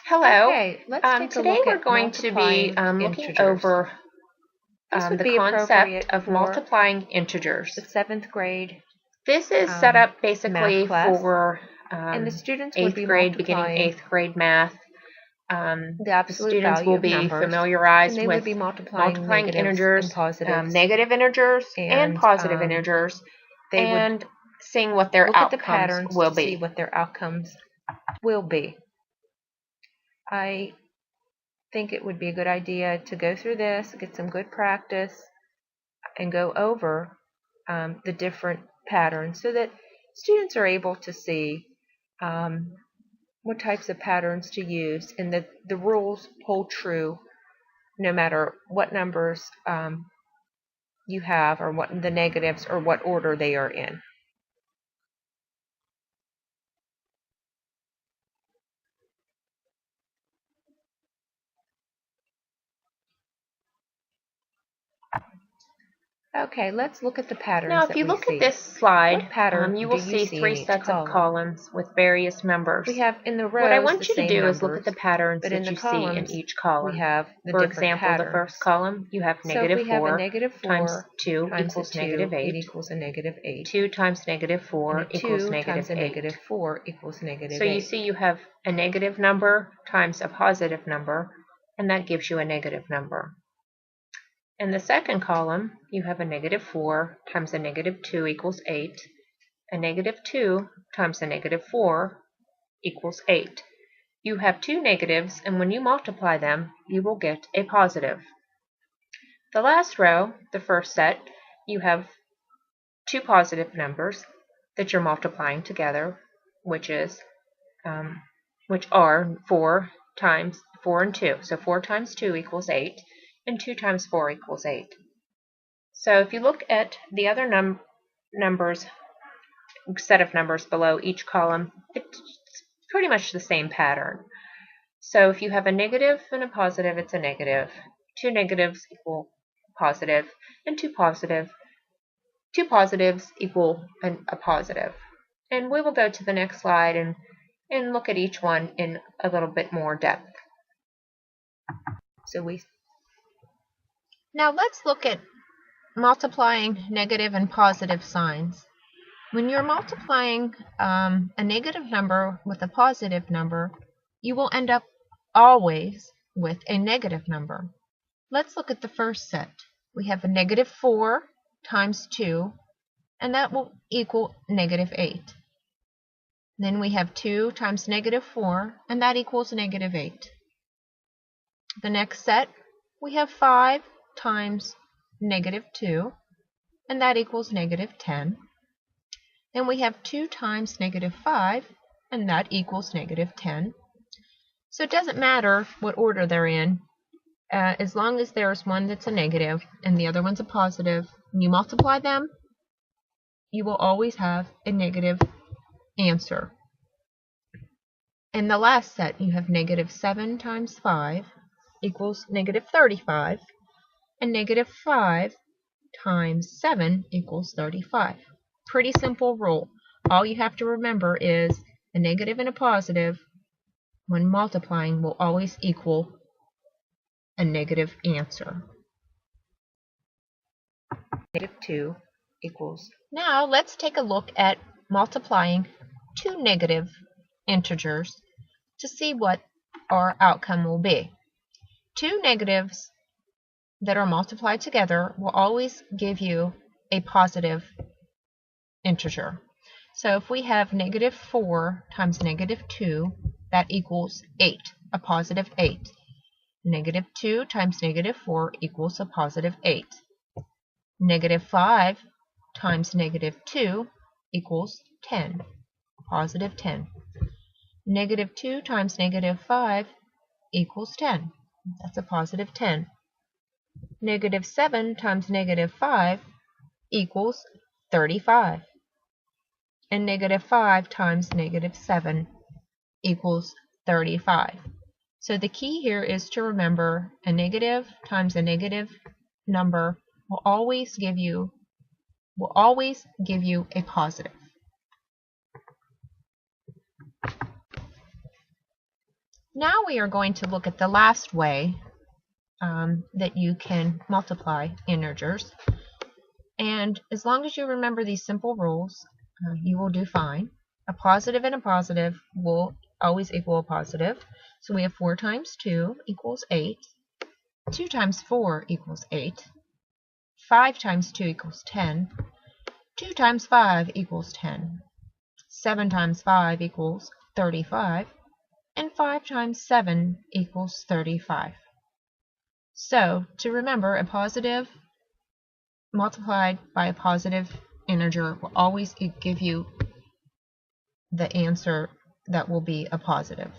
Hello. Okay, let's take a Today look we're at going to be multiplying looking integers. over This would the be concept appropriate of for multiplying integers. the 7th grade This is set up math basically class, for and the students would 8th be grade, beginning multiplying 8th grade math. the The absolute students value will of be numbers, and familiarized they with would be multiplying negatives integers, and positives, negative integers, and and positive integers, they and seeing what their look at the outcomes patterns will to be. see what their outcomes will be. I think it would be a good idea to go through this, get some good practice, and go over the different patterns so that students are able to see what types of patterns to use, and that the rules hold true no matter what numbers you have, or what the negatives, or what order they are in. Okay, let's look at the patterns. Now, if you look at this slide, you will see 3 sets of columns with various numbers. We have in the rows what I want you to do numbers, is look at the patterns that you see in each column. We have For example, the first column, you have negative 4 times 2 equals negative 8. It equals a negative 8. 2 times negative 4 equals negative 8. Negative 4 equals negative 8. So you see you have a negative number times a positive number, and that gives you a negative number. In the second column, you have a negative 4 times a negative 2 equals 8. A negative 2 times a negative 4 equals 8. You have two negatives, and when you multiply them, you will get a positive. The last row, the first set, you have two positive numbers that you're multiplying together, which are 4 times 4 and 2. So 4 times 2 equals 8. And 2 times 4 equals 8. So if you look at the other set of numbers below each column, it's pretty much the same pattern. So if you have a negative and a positive, it's a negative. Two negatives equal positive, and two positives equal a positive. And we will go to the next slide and look at each one in a little bit more depth. Now let's look at multiplying negative and positive signs. When you're multiplying a negative number with a positive number, you will end up always with a negative number. Let's look at the first set. We have a negative 4 times 2, and that will equal negative 8. Then we have 2 times negative 4, and that equals negative 8. The next set, we have 5 times negative 2, and that equals negative 10. Then we have 2 times negative 5, and that equals negative 10. So it doesn't matter what order they're in, as long as there's one that's a negative and the other one's a positive, and you multiply them, you will always have a negative answer. In the last set, you have negative 7 times 5 equals negative 35, and negative 5 times 7 equals 35. Pretty simple rule. All you have to remember is a negative and a positive, when multiplying, will always equal a negative answer. Negative 2 equals. Now let's take a look at multiplying two negative integers to see what our outcome will be. Two negatives that are multiplied together will always give you a positive integer. So if we have negative 4 times negative 2, that equals 8, a positive 8. Negative 2 times negative 4 equals a positive 8. Negative 5 times negative 2 equals 10, positive 10. Negative 2 times negative 5 equals 10. That's a positive 10. Negative 7 times negative 5 equals 35. And negative 5 times negative 7 equals 35. So the key here is to remember a negative times a negative number will always give you a positive. Now we are going to look at the last way that you can multiply integers. And as long as you remember these simple rules, you will do fine. A positive and a positive will always equal a positive. So we have 4 times 2 equals 8. 2 times 4 equals 8. 5 times 2 equals 10. 2 times 5 equals 10. 7 times 5 equals 35. And 5 times 7 equals 35. So, to remember, a positive multiplied by a positive integer will always give you the answer that will be a positive.